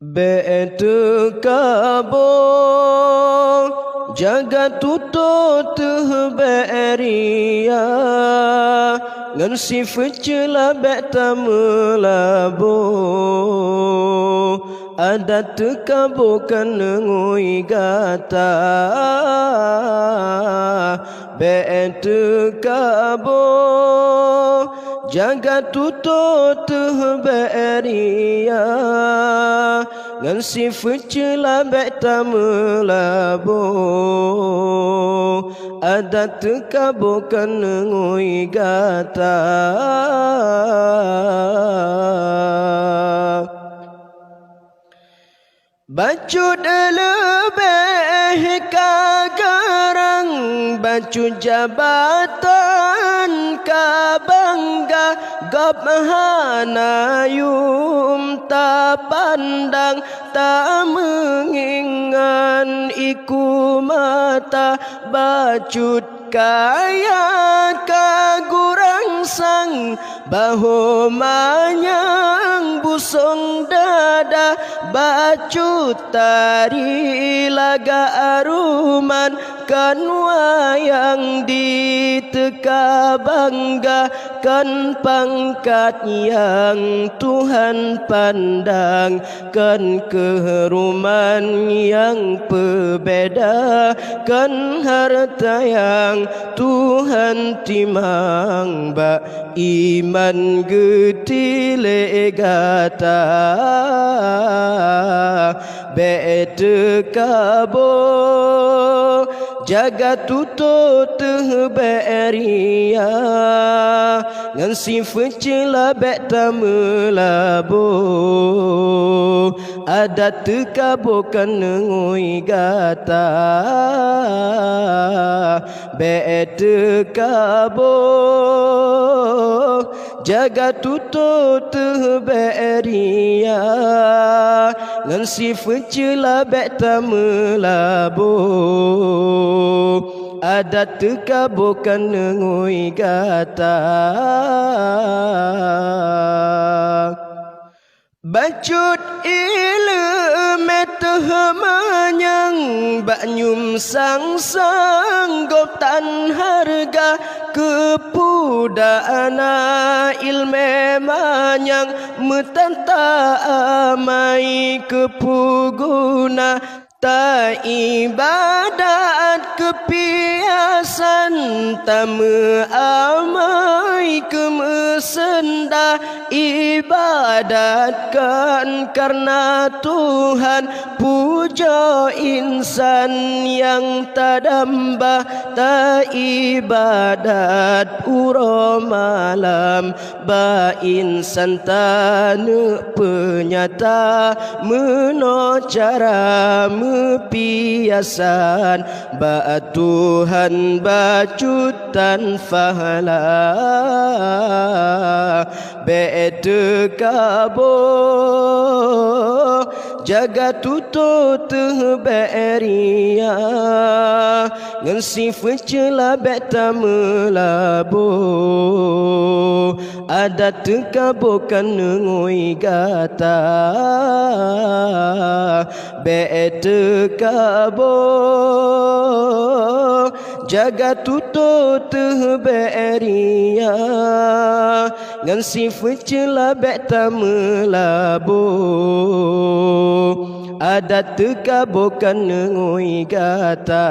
Betu kabo jaga tutut beria ngan sifat cela beta melabo ada tekabo kan ngoi gata betu kabo jaga tutut beria ngan sifat cela beta melabo ada tekabo kan ngoi gata bacut lebih kagarang bacut jabatan kabangga gabhana yum ta pandang ta mengingan iku mata bacut kaya kagurang sang bahu manyang busung dada bacut tari laga aruman kan wayang diteka bangga kan pangkat yang Tuhan pandang kan keharuman yang berbeda kan harta yang Tuhan timang ba iman getile gata bete kabo jaga tutut beria ngan sifat cela beta melabo ada tekabo kan ngoi gata bete kabo jaga tutut beria ngan sifat cela beta melabo ada tekabo kan ngoi gata bacut ilmu manyang banyum sang gotan harga kepudana ilme manyang metanta amai kepuguna ta ibadat kepiasan tamu amai kemesenda ibadatkan karena Tuhan puja insan yang tadamba ta ibadat uro malam ba insan tanu penyata menocara piasan ba Tuhan bacutan fahala bete kabo jaga tutut beria ngan sifat cela beta melabo ada tekabo kan ngoi gata bete kabo jaga tutut beria ngan sifat cela beta melabo ada tekabo kan ngoi gata